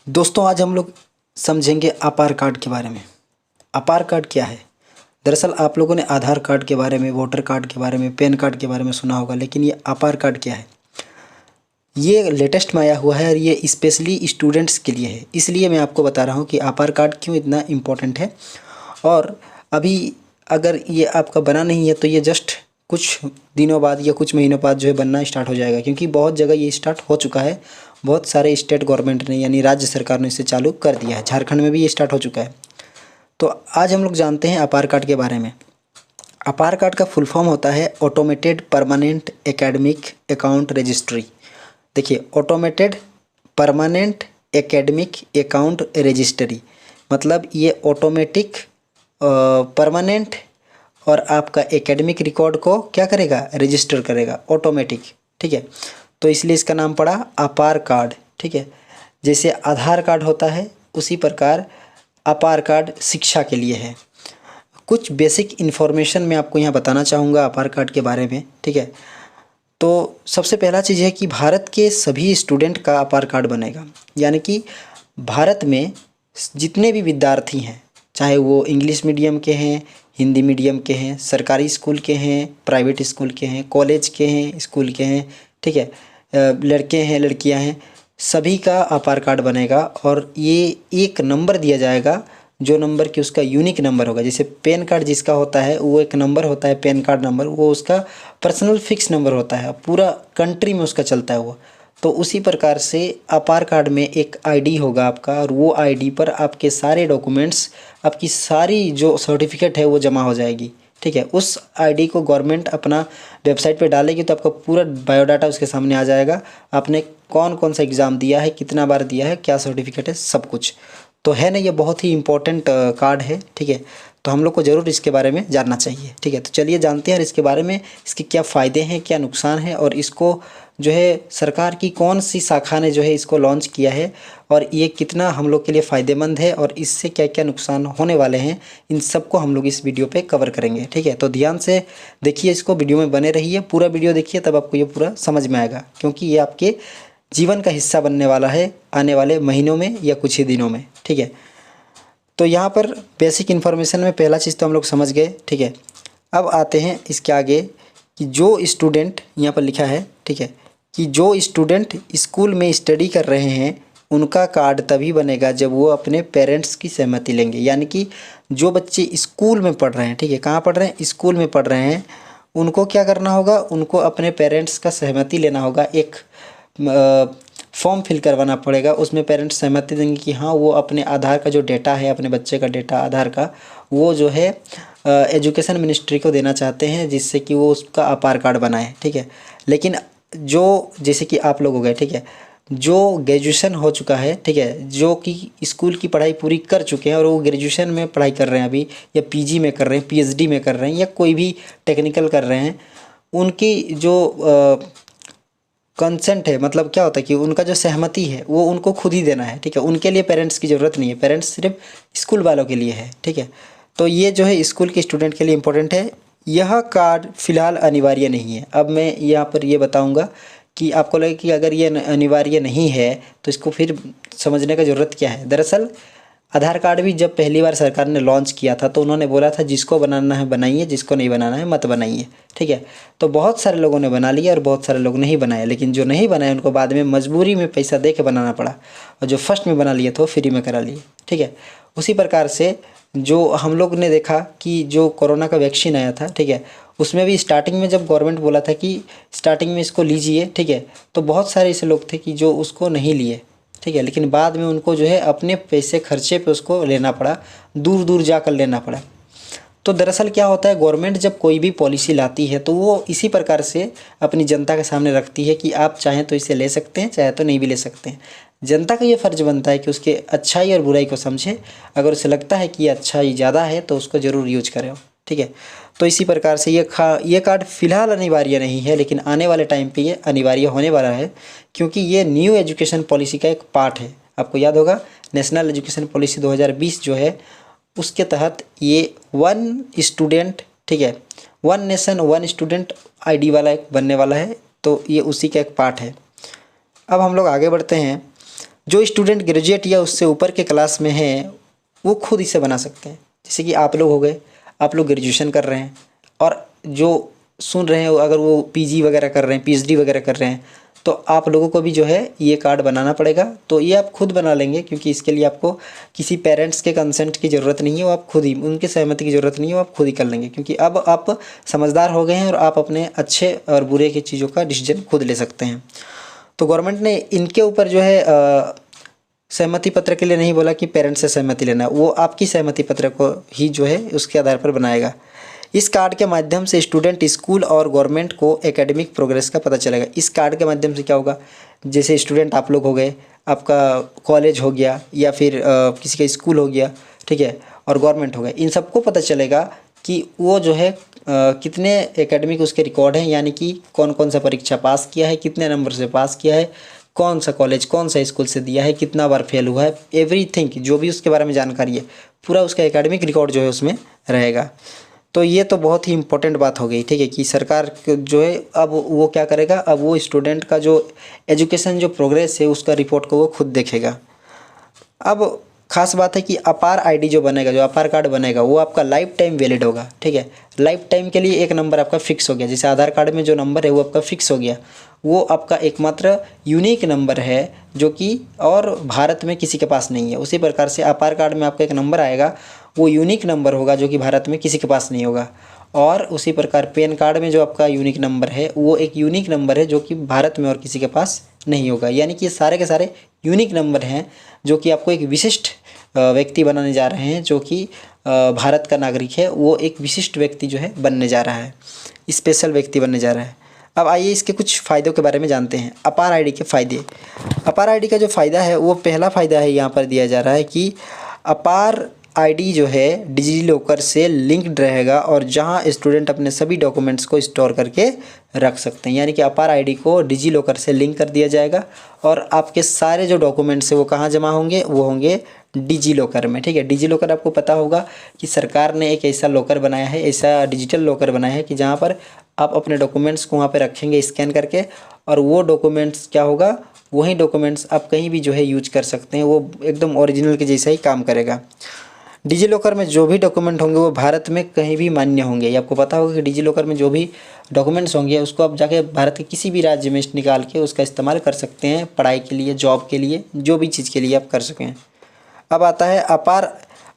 दोस्तों आज हम लोग समझेंगे आधार कार्ड के बारे में। आधार कार्ड क्या है? दरअसल आप लोगों ने आधार कार्ड के बारे में, वोटर कार्ड के बारे में, पैन कार्ड के बारे में सुना होगा, लेकिन ये आधार कार्ड क्या है? ये लेटेस्ट में आया हुआ है और ये स्पेशली स्टूडेंट्स के लिए है। इसलिए मैं आपको बता रहा हूँ कि आधार कार्ड क्यों इतना इम्पोर्टेंट है। और अभी अगर ये आपका बना नहीं है तो ये जस्ट कुछ दिनों बाद या कुछ महीनों बाद जो है बनना स्टार्ट हो जाएगा, क्योंकि बहुत जगह ये स्टार्ट हो चुका है। बहुत सारे स्टेट गवर्नमेंट ने यानी राज्य सरकार ने इसे चालू कर दिया है। झारखंड में भी ये स्टार्ट हो चुका है। तो आज हम लोग जानते हैं आधार कार्ड के बारे में। आधार कार्ड का फुल फॉर्म होता है automated permanent academic account registry. देखिए, automated permanent academic account registry मतलब ये ऑटोमेटिक परमानेंट और आपका एकेडमिक रिकॉर्ड को क्या करेगा? रजिस्टर करेगा, ऑटोमेटिक। ठीक है, तो इसलिए इसका नाम पड़ा आधार कार्ड। ठीक है, जैसे आधार कार्ड होता है उसी प्रकार आधार कार्ड शिक्षा के लिए है। कुछ बेसिक इन्फॉर्मेशन मैं आपको यहाँ बताना चाहूँगा आधार कार्ड के बारे में। ठीक है, तो सबसे पहला चीज़ है कि भारत के सभी स्टूडेंट का आधार कार्ड बनेगा। यानी कि भारत में जितने भी विद्यार्थी हैं, चाहे वो इंग्लिश मीडियम के हैं, हिंदी मीडियम के हैं, सरकारी स्कूल के हैं, प्राइवेट स्कूल के हैं, कॉलेज के हैं, स्कूल के हैं, ठीक है, लड़के हैं, लड़कियां हैं, सभी का आधार कार्ड बनेगा। और ये एक नंबर दिया जाएगा, जो नंबर कि उसका यूनिक नंबर होगा। जैसे पैन कार्ड जिसका होता है वो एक नंबर होता है, पैन कार्ड नंबर, वो उसका पर्सनल फिक्स नंबर होता है, पूरा कंट्री में उसका चलता है वो। तो उसी प्रकार से आधार कार्ड में एक आईडी होगा आपका, और वो आईडी पर आपके सारे डॉक्यूमेंट्स, आपकी सारी जो सर्टिफिकेट है वो जमा हो जाएगी। ठीक है, उस आईडी को गवर्नमेंट अपना वेबसाइट पे डालेगी तो आपका पूरा बायोडाटा उसके सामने आ जाएगा। आपने कौन कौन सा एग्ज़ाम दिया है, कितना बार दिया है, क्या सर्टिफिकेट है, सब कुछ। तो है ना, ये बहुत ही इम्पोर्टेंट कार्ड है। ठीक है, तो हम लोग को ज़रूर इसके बारे में जानना चाहिए। ठीक है, तो चलिए जानते हैं इसके बारे में, इसके क्या फ़ायदे हैं, क्या नुकसान है, और इसको जो है सरकार की कौन सी शाखा ने जो है इसको लॉन्च किया है, और ये कितना हम लोग के लिए फ़ायदेमंद है, और इससे क्या क्या नुकसान होने वाले हैं, इन सब को हम लोग इस वीडियो पे कवर करेंगे। ठीक है, तो ध्यान से देखिए, इसको वीडियो में बने रहिए, पूरा वीडियो देखिए, तब आपको ये पूरा समझ में आएगा, क्योंकि ये आपके जीवन का हिस्सा बनने वाला है आने वाले महीनों में या कुछ ही दिनों में। ठीक है, तो यहाँ पर बेसिक इन्फॉर्मेशन में पहला चीज़ तो हम लोग समझ गए। ठीक है, अब आते हैं इसके आगे कि जो स्टूडेंट, यहाँ पर लिखा है, ठीक है, कि जो स्टूडेंट स्कूल में स्टडी कर रहे हैं उनका कार्ड तभी बनेगा जब वो अपने पेरेंट्स की सहमति लेंगे। यानी कि जो बच्चे स्कूल में पढ़ रहे हैं, ठीक है, कहाँ पढ़ रहे हैं? स्कूल में पढ़ रहे हैं, उनको क्या करना होगा? उनको अपने पेरेंट्स का सहमति लेना होगा। एक फॉर्म फिल करवाना पड़ेगा, उसमें पेरेंट्स सहमति देंगे कि हाँ वो अपने आधार का जो डेटा है, अपने बच्चे का डेटा आधार का, वो जो है एजुकेशन मिनिस्ट्री को देना चाहते हैं, जिससे कि वो उसका आधार कार्ड बनाए। ठीक है, लेकिन जो जैसे कि आप लोग हो गए, ठीक है, जो ग्रेजुएशन हो चुका है, ठीक है, जो कि स्कूल की पढ़ाई पूरी कर चुके हैं और वो ग्रेजुएशन में पढ़ाई कर रहे हैं अभी, या पीजी में कर रहे हैं, पीएचडी में कर रहे हैं, या कोई भी टेक्निकल कर रहे हैं, उनकी जो कंसेंट है, मतलब क्या होता है कि उनका जो सहमति है वो उनको खुद ही देना है। ठीक है, उनके लिए पेरेंट्स की ज़रूरत नहीं है, पेरेंट्स सिर्फ स्कूल वालों के लिए है। ठीक है, तो ये जो है स्कूल के स्टूडेंट के लिए इम्पोर्टेंट है। यह कार्ड फिलहाल अनिवार्य नहीं है। अब मैं यहाँ पर ये बताऊँगा कि आपको लगे कि अगर ये अनिवार्य नहीं है तो इसको फिर समझने का ज़रूरत क्या है। दरअसल आधार कार्ड भी जब पहली बार सरकार ने लॉन्च किया था तो उन्होंने बोला था जिसको बनाना है बनाइए, जिसको नहीं बनाना है मत बनाइए। ठीक है, तो बहुत सारे लोगों ने बना लिया और बहुत सारे लोग नहीं बनाए, लेकिन जो नहीं बनाए उनको बाद में मजबूरी में पैसा दे के बनाना पड़ा, और जो फर्स्ट में बना लिए थे वो फ्री में करा लिए। ठीक है, उसी प्रकार से जो हम लोग ने देखा कि जो कोरोना का वैक्सीन आया था, ठीक है, उसमें भी स्टार्टिंग में जब गवर्नमेंट बोला था कि स्टार्टिंग में इसको लीजिए, ठीक है, तो बहुत सारे ऐसे लोग थे कि जो उसको नहीं लिए। ठीक है, लेकिन बाद में उनको जो है अपने पैसे खर्चे पे उसको लेना पड़ा, दूर दूर जाकर लेना पड़ा। तो दरअसल क्या होता है, गवर्नमेंट जब कोई भी पॉलिसी लाती है तो वो इसी प्रकार से अपनी जनता के सामने रखती है कि आप चाहें तो इसे ले सकते हैं, चाहे तो नहीं भी ले सकते हैं। जनता का ये फ़र्ज़ बनता है कि उसके अच्छाई और बुराई को समझे। अगर उसे लगता है कि ये अच्छाई ज़्यादा है तो उसको ज़रूर यूज करें। ठीक है, तो इसी प्रकार से ये कार्ड फिलहाल अनिवार्य नहीं है, लेकिन आने वाले टाइम पे ये अनिवार्य होने वाला है, क्योंकि ये न्यू एजुकेशन पॉलिसी का एक पार्ट है। आपको याद होगा नेशनल एजुकेशन पॉलिसी 2020 जो है, उसके तहत ये वन स्टूडेंट, ठीक है, one nation one student ID वाला एक बनने वाला है, तो ये उसी का एक पार्ट है। अब हम लोग आगे बढ़ते हैं। जो स्टूडेंट ग्रेजुएट या उससे ऊपर के क्लास में हैं वो खुद इसे बना सकते हैं। जैसे कि आप लोग हो गए, आप लोग ग्रेजुएशन कर रहे हैं और जो सुन रहे हैं अगर वो पीजी वगैरह कर रहे हैं, पीएचडी वगैरह कर रहे हैं, तो आप लोगों को भी जो है ये कार्ड बनाना पड़ेगा। तो ये आप खुद बना लेंगे क्योंकि इसके लिए आपको किसी पेरेंट्स के कंसेंट की ज़रूरत नहीं है, वो आप खुद ही, उनकी सहमति की ज़रूरत नहीं है, वो आप खुद ही कर लेंगे क्योंकि अब आप समझदार हो गए हैं और आप अपने अच्छे और बुरे की चीज़ों का डिसीजन खुद ले सकते हैं। तो गवर्नमेंट ने इनके ऊपर जो है सहमति पत्र के लिए नहीं बोला कि पेरेंट्स से सहमति लेना, वो आपकी सहमति पत्र को ही जो है उसके आधार पर बनाएगा। इस कार्ड के माध्यम से स्टूडेंट, स्कूल और गवर्नमेंट को एकेडमिक प्रोग्रेस का पता चलेगा। इस कार्ड के माध्यम से क्या होगा, जैसे स्टूडेंट आप लोग हो गए, आपका कॉलेज हो गया या फिर किसी का स्कूल हो गया, ठीक है, और गवर्नमेंट हो गया, इन सबको पता चलेगा कि वो जो है कितने एकेडमिक उसके रिकॉर्ड हैं, यानी कि कौन कौन सा परीक्षा पास किया है, कितने नंबर से पास किया है, कौन सा कॉलेज कौन सा स्कूल से दिया है, कितना बार फेल हुआ है, एवरीथिंग जो भी उसके बारे में जानकारी है पूरा उसका एकेडमिक रिकॉर्ड जो है उसमें रहेगा। तो ये तो बहुत ही इम्पोर्टेंट बात हो गई, ठीक है, कि सरकार जो है अब वो क्या करेगा, अब वो स्टूडेंट का जो एजुकेशन जो प्रोग्रेस है उसका रिपोर्ट को वो खुद देखेगा। अब खास बात है कि अपार आईडी जो बनेगा, जो अपार कार्ड बनेगा, वो आपका लाइफ टाइम वैलिड होगा, ठीक है, लाइफ टाइम के लिए एक नंबर आपका फिक्स हो गया। जैसे आधार कार्ड में जो नंबर है वो आपका फिक्स हो गया, वो आपका एकमात्र यूनिक नंबर है जो कि और भारत में किसी के पास नहीं है। उसी प्रकार से अपार कार्ड में आपका एक नंबर आएगा, वो यूनिक नंबर होगा जो कि भारत में किसी के पास नहीं होगा। और उसी प्रकार पैन कार्ड में जो आपका यूनिक नंबर है वो एक यूनिक नंबर है जो कि भारत में और किसी के पास नहीं होगा। यानी कि ये सारे के सारे यूनिक नंबर हैं जो कि आपको एक विशिष्ट व्यक्ति बनाने जा रहे हैं, जो कि भारत का नागरिक है, वो एक विशिष्ट व्यक्ति जो है बनने जा रहा है, स्पेशल व्यक्ति बनने जा रहा है। अब आइए इसके कुछ फ़ायदों के बारे में जानते हैं। अपार आईडी के फ़ायदे। अपार आईडी का जो फ़ायदा है वो पहला फ़ायदा है यहाँ पर दिया जा रहा है कि अपार आईडी जो है डिजी लॉकर से लिंक्ड रहेगा और जहां स्टूडेंट अपने सभी डॉक्यूमेंट्स को स्टोर करके रख सकते हैं। यानी कि अपार आईडी को डिजी लॉकर से लिंक कर दिया जाएगा और आपके सारे जो डॉक्यूमेंट्स है वो कहाँ जमा होंगे, वो होंगे डिजी लॉकर में, ठीक है। डिजी लॉकर आपको पता होगा कि सरकार ने एक ऐसा लॉकर बनाया है, ऐसा डिजिटल लॉकर बनाया है कि जहाँ पर आप अपने डॉक्यूमेंट्स को वहाँ पर रखेंगे स्कैन करके, और वो डॉक्यूमेंट्स क्या होगा, वही डॉक्यूमेंट्स आप कहीं भी जो है यूज कर सकते हैं, वो एकदम ओरिजिनल के जैसा ही काम करेगा। डिजी लॉकर में जो भी डॉक्यूमेंट होंगे वो भारत में कहीं भी मान्य होंगे। ये आपको पता होगा कि डिजी लॉकर में जो भी डॉक्यूमेंट्स होंगे उसको आप जाके भारत के किसी भी राज्य में निकाल के उसका इस्तेमाल कर सकते हैं, पढ़ाई के लिए, जॉब के लिए, जो भी चीज़ के लिए आप कर सकें। अब आता है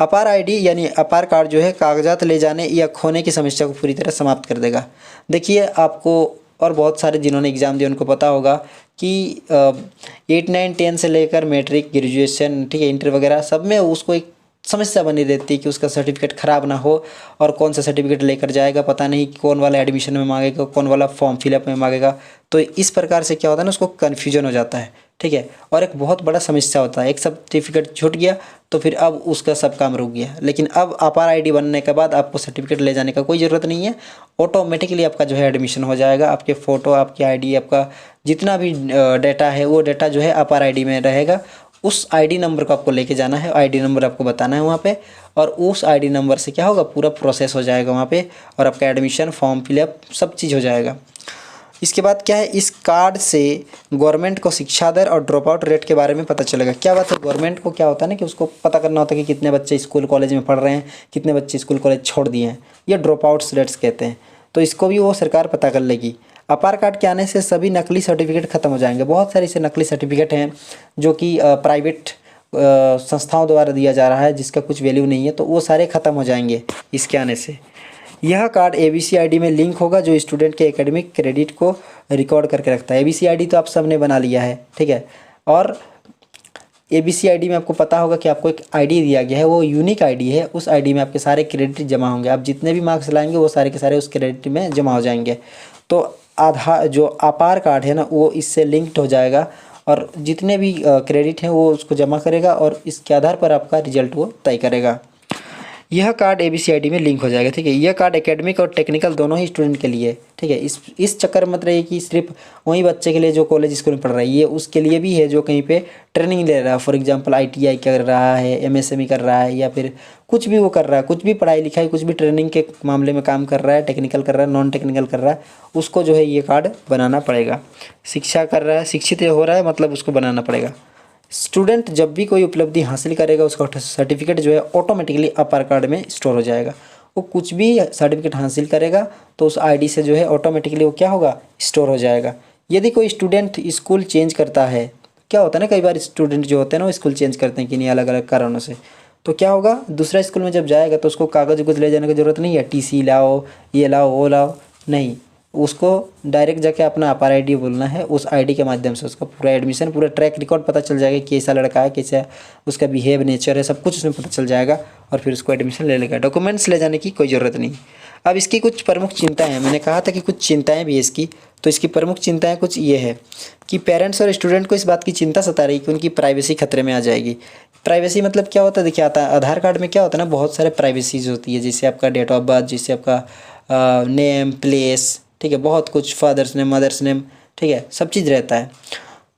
अपार आईडी यानी अपार कार्ड जो है कागजात ले जाने या खोने की समस्या को पूरी तरह समाप्त कर देगा। देखिए, आपको और बहुत सारे जिन्होंने एग्ज़ाम दिया उनको पता होगा कि 8, 9, 10 से लेकर मैट्रिक, ग्रेजुएशन, ठीक है, इंटर वगैरह सब में उसको एक समस्या बनी रहती है कि उसका सर्टिफिकेट ख़राब ना हो और कौन सा सर्टिफिकेट लेकर जाएगा, पता नहीं कौन वाला एडमिशन में मांगेगा, कौन वाला फॉर्म फिलअप में मांगेगा। तो इस प्रकार से क्या होता है ना, उसको कन्फ्यूजन हो जाता है, ठीक है, और एक बहुत बड़ा समस्या होता है। एक सर्टिफिकेट छूट गया तो फिर अब उसका सब काम रुक गया। लेकिन अब अपार आईडी बनने के बाद आपको सर्टिफिकेट ले जाने का कोई ज़रूरत नहीं है, ऑटोमेटिकली आपका जो है एडमिशन हो जाएगा। आपके फ़ोटो, आपकी आईडी, आपका जितना भी डाटा है वो डाटा जो है अपार आईडी में रहेगा। उस आईडी नंबर को आपको लेके जाना है, आईडी नंबर आपको बताना है वहाँ पे, और उस आईडी नंबर से क्या होगा, पूरा प्रोसेस हो जाएगा वहाँ पे और आपका एडमिशन, फॉर्म फिलअप सब चीज़ हो जाएगा। इसके बाद क्या है, इस कार्ड से गवर्नमेंट को शिक्षा दर और ड्रॉप आउट रेट के बारे में पता चलेगा। क्या बात है, गवर्नमेंट को क्या होता है ना कि उसको पता करना होता है कि कितने बच्चे स्कूल कॉलेज में पढ़ रहे हैं, कितने बच्चे स्कूल कॉलेज छोड़ दिए हैं, ये ड्रॉप आउट्स रेट्स कहते हैं। तो इसको भी वो सरकार पता कर लेगी। अपार कार्ड के आने से सभी नकली सर्टिफिकेट ख़त्म हो जाएंगे। बहुत सारे ऐसे नकली सर्टिफिकेट हैं जो कि प्राइवेट संस्थाओं द्वारा दिया जा रहा है, जिसका कुछ वैल्यू नहीं है, तो वो सारे ख़त्म हो जाएंगे इसके आने से। यह कार्ड एबीसी आईडी में लिंक होगा जो स्टूडेंट के एकेडमिक क्रेडिट को रिकॉर्ड करके रखता है। एबीसी आईडी तो आप सब ने बना लिया है, ठीक है, और एबीसी आईडी में आपको पता होगा कि आपको एक आईडी दिया गया है, वो यूनिक आईडी है। उस आईडी में आपके सारे क्रेडिट जमा होंगे, आप जितने भी मार्क्स लाएंगे वो सारे के सारे उस क्रेडिट में जमा हो जाएंगे। तो आधार जो अपार कार्ड है ना वो इससे लिंक्ड हो जाएगा और जितने भी क्रेडिट हैं वो उसको जमा करेगा और इसके आधार पर आपका रिजल्ट वो तय करेगा। यह कार्ड एबीसी आईडी में लिंक हो जाएगा, ठीक है। यह कार्ड एकेडमिक और टेक्निकल दोनों ही स्टूडेंट के लिए, ठीक है। इस चक्कर में मत रहिए कि सिर्फ वही बच्चे के लिए जो कॉलेज स्कूल में पढ़ रहा है, ये उसके लिए भी है जो कहीं पे ट्रेनिंग ले रहा है। फॉर एग्जांपल आईटीआई कर रहा है, एमएसएमई कर रहा है, या फिर कुछ भी वो कर रहा है, कुछ भी पढ़ाई लिखाई, कुछ भी ट्रेनिंग के मामले में काम कर रहा है, टेक्निकल कर रहा है, नॉन टेक्निकल कर रहा है, उसको जो है ये कार्ड बनाना पड़ेगा। शिक्षा कर रहा है, शिक्षित हो रहा है, मतलब उसको बनाना पड़ेगा। स्टूडेंट जब भी कोई उपलब्धि हासिल करेगा उसका सर्टिफिकेट जो है ऑटोमेटिकली अपार कार्ड में स्टोर हो जाएगा। वो कुछ भी सर्टिफिकेट हासिल करेगा तो उस आईडी से जो है ऑटोमेटिकली वो क्या होगा, स्टोर हो जाएगा। यदि कोई स्टूडेंट स्कूल चेंज करता है, क्या होता है ना, कई बार स्टूडेंट जो होते हैं ना वो स्कूल चेंज करते हैं किन्हीं अलग अलग कारणों से, तो क्या होगा, दूसरा स्कूल में जब जाएगा तो उसको कागज़ उगज ले जाने की ज़रूरत नहीं है, टीसी लाओ, ये लाओ, वो लाओ, नहीं। उसको डायरेक्ट जाके अपना अपार आईडी बोलना है, उस आईडी के माध्यम से उसका पूरा एडमिशन, पूरा ट्रैक रिकॉर्ड पता चल जाएगा कि कैसा लड़का है, कैसा उसका बिहेव नेचर है, सब कुछ उसमें पता चल जाएगा और फिर उसको एडमिशन ले लेगा। डॉक्यूमेंट्स ले जाने की कोई ज़रूरत नहीं। अब इसकी कुछ प्रमुख चिंताएँ हैं, मैंने कहा था कि कुछ चिंताएँ भी है इसकी, तो इसकी प्रमुख चिंताएँ कुछ ये है कि पेरेंट्स और स्टूडेंट को इस बात की चिंता सता रही कि उनकी प्राइवेसी खतरे में आ जाएगी। प्राइवेसी मतलब क्या होता है, देखिए आता है आधार कार्ड में क्या होता है ना, बहुत सारे प्राइवेसीज होती है, जैसे आपका डेट ऑफ बर्थ, जैसे आपका नेम, प्लेस, ठीक है, बहुत कुछ, फादर्स नेम, मदर्स नेम, ठीक है, सब चीज़ रहता है।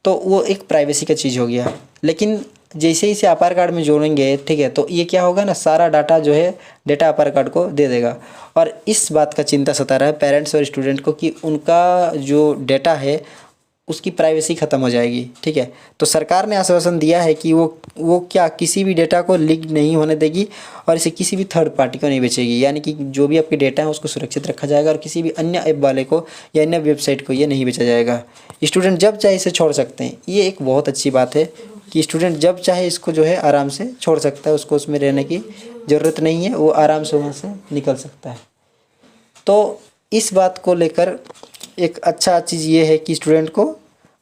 तो वो एक प्राइवेसी का चीज़ हो गया। लेकिन जैसे ही इसे आधार कार्ड में जोड़ेंगे, ठीक है, तो ये क्या होगा ना, सारा डाटा जो है डेटा आधार कार्ड को दे देगा। और इस बात का चिंता सता रहा है पेरेंट्स और स्टूडेंट को कि उनका जो डेटा है उसकी प्राइवेसी ख़त्म हो जाएगी, ठीक है। तो सरकार ने आश्वासन दिया है कि वो क्या किसी भी डेटा को लीक नहीं होने देगी और इसे किसी भी थर्ड पार्टी को नहीं बेचेगी, यानी कि जो भी आपके डेटा है उसको सुरक्षित रखा जाएगा और किसी भी अन्य ऐप वाले को या अन्य वेबसाइट को ये नहीं बेचा जाएगा। स्टूडेंट जब चाहे इसे छोड़ सकते हैं, ये एक बहुत अच्छी बात है कि स्टूडेंट जब चाहे इसको जो है आराम से छोड़ सकता है, उसको उसमें रहने की ज़रूरत नहीं है, वो आराम से वहाँ से निकल सकता है। तो इस बात को लेकर एक अच्छा चीज़ ये है कि स्टूडेंट को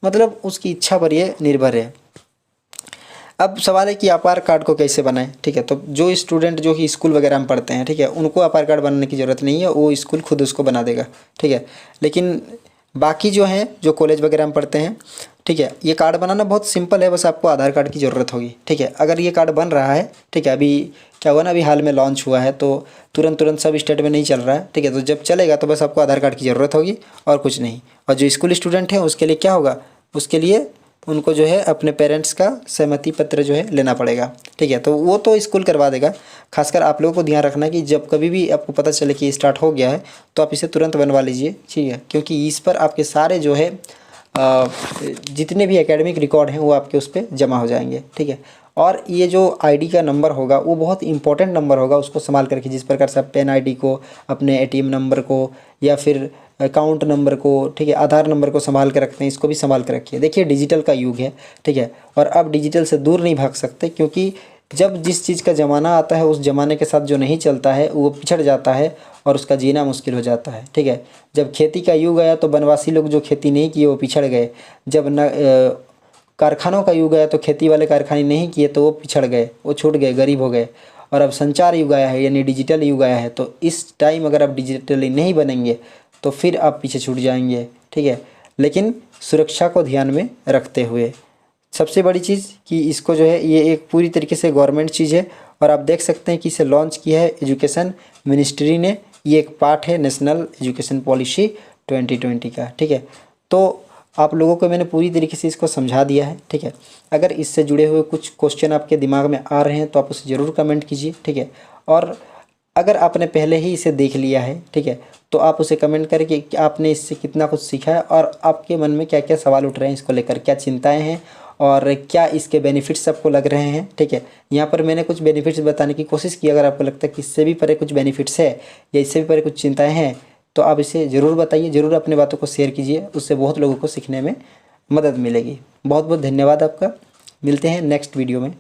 मतलब उसकी इच्छा पर ये निर्भर है। अब सवाल है कि आधार कार्ड को कैसे बनाएं, ठीक है। तो जो स्टूडेंट जो कि स्कूल वगैरह में पढ़ते हैं, ठीक है, उनको आधार कार्ड बनाने की ज़रूरत नहीं है, वो स्कूल खुद उसको बना देगा, ठीक है। लेकिन बाकी जो हैं, जो कॉलेज वगैरह में पढ़ते हैं, ठीक है, ये कार्ड बनाना बहुत सिंपल है, बस आपको आधार कार्ड की ज़रूरत होगी, ठीक है। अगर ये कार्ड बन रहा है, ठीक है, अभी क्या हुआ ना, अभी हाल में लॉन्च हुआ है, तो तुरंत सब स्टेट में नहीं चल रहा है, ठीक है। तो जब चलेगा तो बस आपको आधार कार्ड की ज़रूरत होगी और कुछ नहीं। और जो स्कूल स्टूडेंट हैं उसके लिए क्या होगा, उसके लिए उनको जो है अपने पेरेंट्स का सहमति पत्र जो है लेना पड़ेगा, ठीक है। तो वो तो स्कूल करवा देगा। खासकर आप लोगों को ध्यान रखना कि जब कभी भी आपको पता चले कि स्टार्ट हो गया है तो आप इसे तुरंत बनवा लीजिए, ठीक है, क्योंकि इस पर आपके सारे जो है जितने भी एकेडमिक रिकॉर्ड हैं वो आपके उस पर जमा हो जाएंगे, ठीक है। और ये जो आईडी का नंबर होगा वो बहुत इंपॉर्टेंट नंबर होगा, उसको संभाल करके, जिस प्रकार से आप पेन आईडी को, अपने एटीएम नंबर को या फिर अकाउंट नंबर को, ठीक है, आधार नंबर को संभाल के रखते हैं, इसको भी संभाल के रखिए। देखिए डिजिटल का युग है, ठीक है, और अब डिजिटल से दूर नहीं भाग सकते, क्योंकि जब जिस चीज़ का ज़माना आता है उस ज़माने के साथ जो नहीं चलता है वो पिछड़ जाता है और उसका जीना मुश्किल हो जाता है, ठीक है। जब खेती का युग आया तो वनवासी लोग जो खेती नहीं किए वो पिछड़ गए। जब कारखानों का युग आया तो खेती वाले कारखाने नहीं किए तो वो पिछड़ गए, वो छूट गए, गरीब हो गए। और अब संचार युग आया है, यानी डिजिटल युग आया है, तो इस टाइम अगर आप डिजिटली नहीं बनेंगे तो फिर आप पीछे छूट जाएंगे, ठीक है। लेकिन सुरक्षा को ध्यान में रखते हुए, सबसे बड़ी चीज़ कि इसको जो है ये एक पूरी तरीके से गवर्नमेंट चीज़ है और आप देख सकते हैं कि इसे लॉन्च किया है एजुकेशन मिनिस्ट्री ने। ये एक पार्ट है नेशनल एजुकेशन पॉलिसी 2020 का, ठीक है। तो आप लोगों को मैंने पूरी तरीके से इसको समझा दिया है, ठीक है। अगर इससे जुड़े हुए कुछ क्वेश्चन आपके दिमाग में आ रहे हैं तो आप उसे ज़रूर कमेंट कीजिए, ठीक है। और अगर आपने पहले ही इसे देख लिया है, ठीक है, तो आप उसे कमेंट करके कि आपने इससे कितना कुछ सीखा है और आपके मन में क्या क्या सवाल उठ रहे हैं इसको लेकर, क्या चिंताएं हैं और क्या इसके बेनिफिट्स आपको लग रहे हैं, ठीक है। यहाँ पर मैंने कुछ बेनिफिट्स बताने की कोशिश की। अगर आपको लगता है कि इससे भी परे कुछ बेनिफिट्स है या इससे भी परे कुछ चिंताएँ हैं तो आप इसे ज़रूर बताइए, ज़रूर अपने बातों को शेयर कीजिए, उससे बहुत लोगों को सीखने में मदद मिलेगी। बहुत बहुत धन्यवाद आपका। मिलते हैं नेक्स्ट वीडियो में।